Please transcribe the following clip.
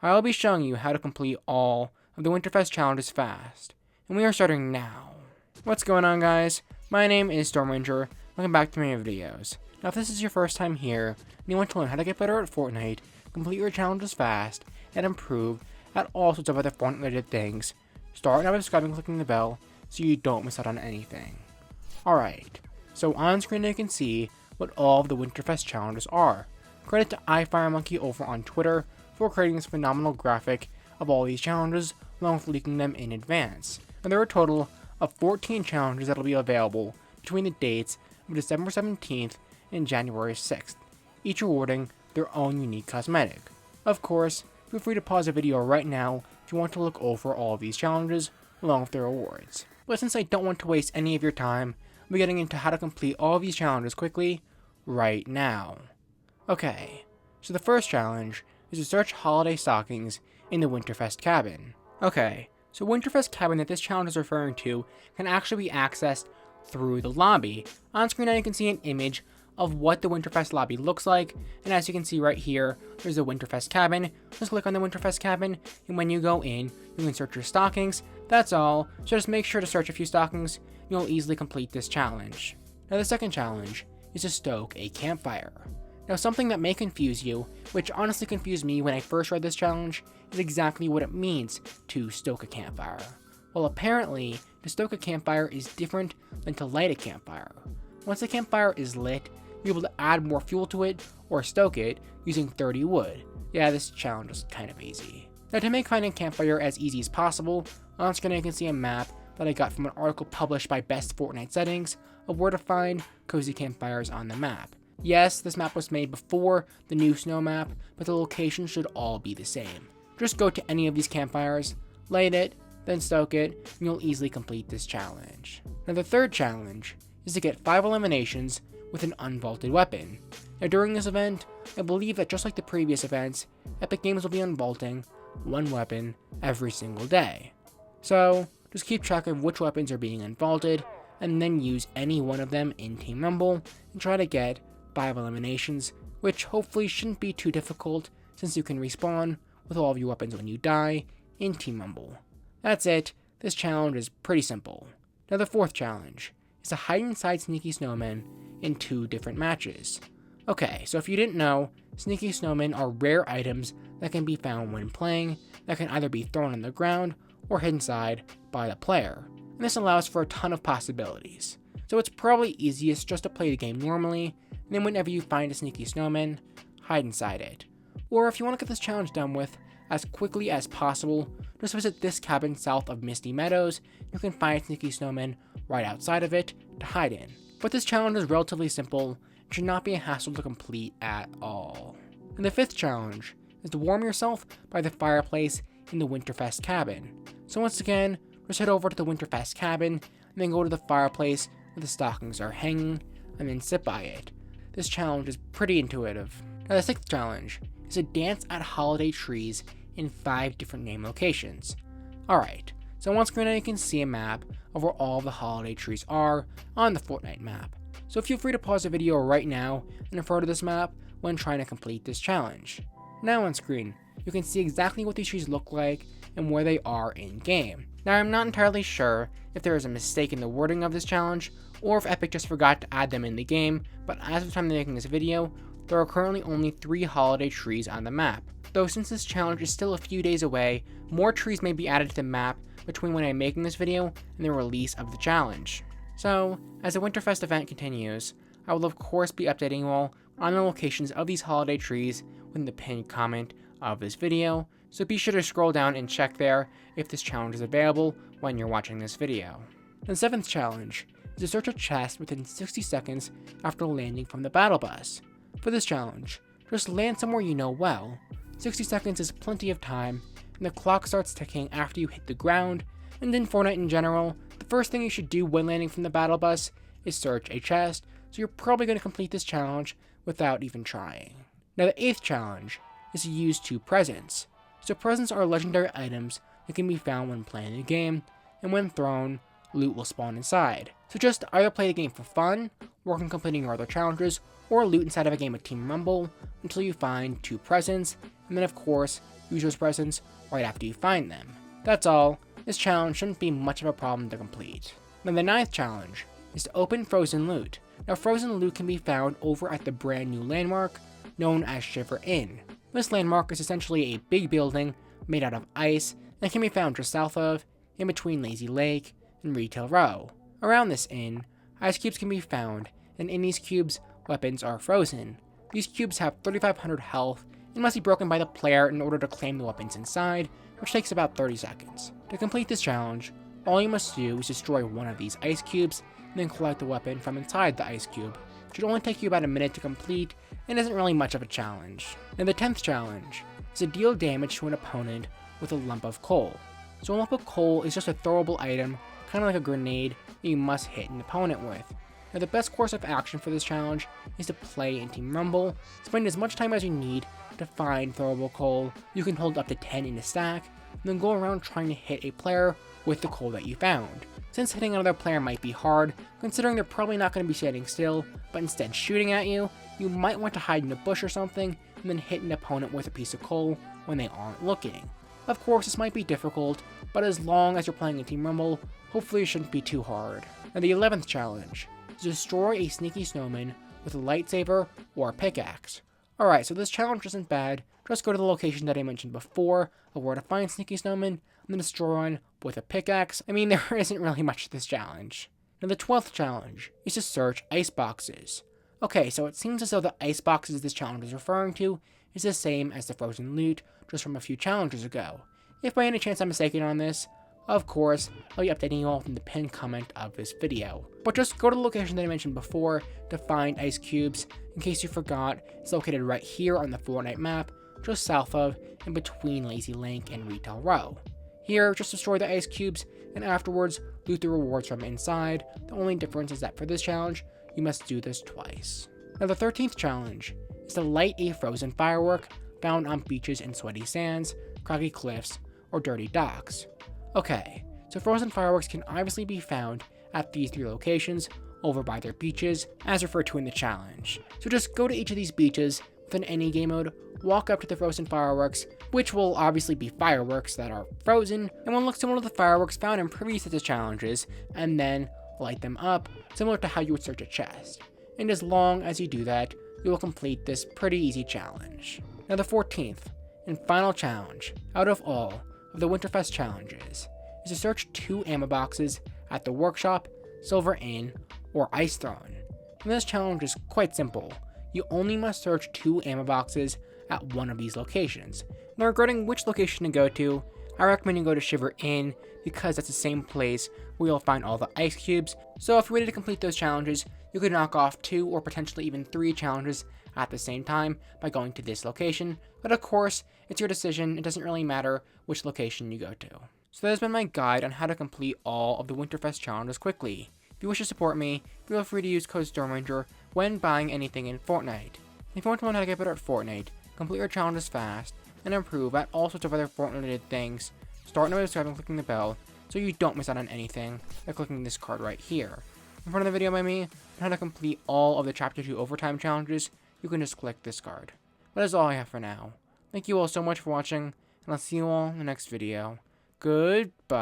I'll be showing you how to complete all of the Winterfest challenges fast, and we are starting now. What's going on, guys? My name is Stormranger. Welcome back to my videos. Now if this is your first time here, and you want to learn how to get better at Fortnite, complete your challenges fast, and improve at all sorts of other Fortnite related things, start now by subscribing and clicking the bell so you don't miss out on anything. Alright, so on screen you can see what all of the Winterfest challenges are. Credit to iFireMonkey over on Twitter for creating this phenomenal graphic of all these challenges, along with leaking them in advance. And there are a total of 14 challenges that will be available between the dates of December 17th and January 6th, each rewarding their own unique cosmetic. Of course, feel free to pause the video right now if you want to look over all of these challenges, along with their rewards. But since I don't want to waste any of your time, I'll be getting into how to complete all of these challenges quickly, right now. Okay, so the first challenge is to search holiday stockings in the Winterfest cabin. Okay, so Winterfest cabin that this challenge is referring to can actually be accessed through the lobby. On screen now you can see an image of what the Winterfest lobby looks like, and as you can see right here, there's the Winterfest cabin. Just click on the Winterfest cabin, and when you go in, you can search your stockings. That's all, so just make sure to search a few stockings, and you'll easily complete this challenge. Now the second challenge is to stoke a campfire. Now something that may confuse you, which honestly confused me when I first read this challenge, is exactly what it means to stoke a campfire. Well, apparently, to stoke a campfire is different than to light a campfire. Once the campfire is lit, you're able to add more fuel to it, or stoke it, using 30 wood. Yeah, this challenge is kind of easy. Now to make finding a campfire as easy as possible, on screen you can see a map that I got from an article published by Best Fortnite Settings of where to find cozy campfires on the map. Yes, this map was made before the new snow map, but the locations should all be the same. Just go to any of these campfires, light it, then stoke it, and you'll easily complete this challenge. Now the third challenge is to get 5 eliminations with an unvaulted weapon. Now during this event, I believe that just like the previous events, Epic Games will be unvaulting one weapon every single day. So just keep track of which weapons are being unvaulted, and then use any one of them in Team Rumble, and try to get 5 eliminations, which hopefully shouldn't be too difficult since you can respawn with all of your weapons when you die in Team Rumble. That's it, this challenge is pretty simple. Now the fourth challenge is to hide inside Sneaky Snowmen in 2 different matches. Okay, so if you didn't know, Sneaky Snowmen are rare items that can be found when playing, that can either be thrown on the ground or hidden inside by the player. And this allows for a ton of possibilities. So it's probably easiest just to play the game normally, and then whenever you find a Sneaky Snowman, hide inside it. Or if you want to get this challenge done with as quickly as possible, just visit this cabin south of Misty Meadows. You can find Sneaky Snowman right outside of it to hide in. But this challenge is relatively simple and should not be a hassle to complete at all. And the fifth challenge is to warm yourself by the fireplace in the Winterfest cabin. So once again, just head over to the Winterfest cabin and then go to the fireplace where the stockings are hanging and then sit by it. This challenge is pretty intuitive. Now the sixth challenge is to dance at holiday trees in 5 different name locations. Alright, so on screen now you can see a map of where all of the holiday trees are on the Fortnite map. So feel free to pause the video right now and refer to this map when trying to complete this challenge. Now on screen, you can see exactly what these trees look like and where they are in game. Now I'm not entirely sure if there is a mistake in the wording of this challenge or if Epic just forgot to add them in the game, but as of the time of making this video, there are currently only 3 holiday trees on the map. Though since this challenge is still a few days away, more trees may be added to the map between when I'm making this video and the release of the challenge. So, as the Winterfest event continues, I will of course be updating you all on the locations of these holiday trees within the pinned comment of this video, so be sure to scroll down and check there if this challenge is available when you're watching this video. The 7th challenge is to search a chest within 60 seconds after landing from the battle bus. For this challenge, just land somewhere you know well. 60 seconds is plenty of time, and the clock starts ticking after you hit the ground, and in Fortnite in general, the first thing you should do when landing from the battle bus is search a chest, so you're probably going to complete this challenge without even trying. Now the 8th challenge is to use 2 presents. So presents are legendary items that can be found when playing the game, and when thrown, loot will spawn inside. So just either play the game for fun, work on completing your other challenges, or loot inside of a game of Team Rumble until you find 2 presents, and then of course, use those presents right after you find them. That's all. This challenge shouldn't be much of a problem to complete. Then the 9th challenge is to open frozen loot. Now frozen loot can be found over at the brand new landmark known as Shiver Inn. This landmark is essentially a big building made out of ice that can be found just south of, in between Lazy Lake and Retail Row. Around this inn, ice cubes can be found, and in these cubes, weapons are frozen. These cubes have 3,500 health and must be broken by the player in order to claim the weapons inside, which takes about 30 seconds. To complete this challenge, all you must do is destroy one of these ice cubes and then collect the weapon from inside the ice cube. It should only take you about a minute to complete and isn't really much of a challenge. And the 10th challenge is to deal damage to an opponent with a lump of coal. So a lump of coal is just a throwable item, kind of like a grenade that you must hit an opponent with. Now the best course of action for this challenge is to play in Team Rumble, spend as much time as you need to find throwable coal. You can hold up to 10 in a stack, and then go around trying to hit a player with the coal that you found. Since hitting another player might be hard, considering they're probably not going to be standing still, but instead shooting at you, you might want to hide in a bush or something, and then hit an opponent with a piece of coal when they aren't looking. Of course, this might be difficult, but as long as you're playing in Team Rumble, hopefully it shouldn't be too hard. And the 11th challenge is to destroy a sneaky snowman with a lightsaber or a pickaxe. Alright, so this challenge isn't bad. Just go to the location that I mentioned before of where to find sneaky snowmen, and then destroy one with a pickaxe. I mean, there isn't really much to this challenge. Now the 12th challenge is to search ice boxes. Okay, so it seems as though the ice boxes this challenge is referring to is the same as the frozen loot just from a few challenges ago. If by any chance I'm mistaken on this, of course, I'll be updating you all in the pinned comment of this video. But just go to the location that I mentioned before to find ice cubes. In case you forgot, it's located right here on the Fortnite map, just south of and between Lazy Lake and Retail Row. Here, just destroy the ice cubes, and afterwards, loot the rewards from inside. The only difference is that for this challenge, you must do this twice. Now the 13th challenge is to light a frozen firework found on beaches in sweaty sands, craggy cliffs, or dirty docks. Okay, so frozen fireworks can obviously be found at these 3 locations over by their beaches, as referred to in the challenge. So just go to each of these beaches within any game mode, walk up to the frozen fireworks, which will obviously be fireworks that are frozen, and will look similar to the fireworks found in previous sets of challenges, and then light them up, similar to how you would search a chest. And as long as you do that, you will complete this pretty easy challenge. Now the 14th and final challenge out of all of the Winterfest challenges is to search 2 ammo boxes at the workshop, Silver Inn, or Ice Throne. And this challenge is quite simple. You only must search 2 ammo boxes at one of these locations. Now regarding which location to go to, I recommend you go to Shiver Inn because that's the same place where you'll find all the ice cubes. So if you waited to complete those challenges, you could knock off 2 or potentially even 3 challenges at the same time by going to this location. But of course, it's your decision. It doesn't really matter which location you go to. So that has been my guide on how to complete all of the Winterfest challenges quickly. If you wish to support me, feel free to use code StormRanger when buying anything in Fortnite. If you want to learn how to get better at Fortnite, complete your challenges fast, and improve at all sorts of other Fortnite-related things, start now by subscribing and clicking the bell so you don't miss out on anything by clicking this card right here. In front of the video by me on how to complete all of the Chapter 2 Overtime challenges, you can just click this card. That is all I have for now. Thank you all so much for watching, and I'll see you all in the next video. Goodbye.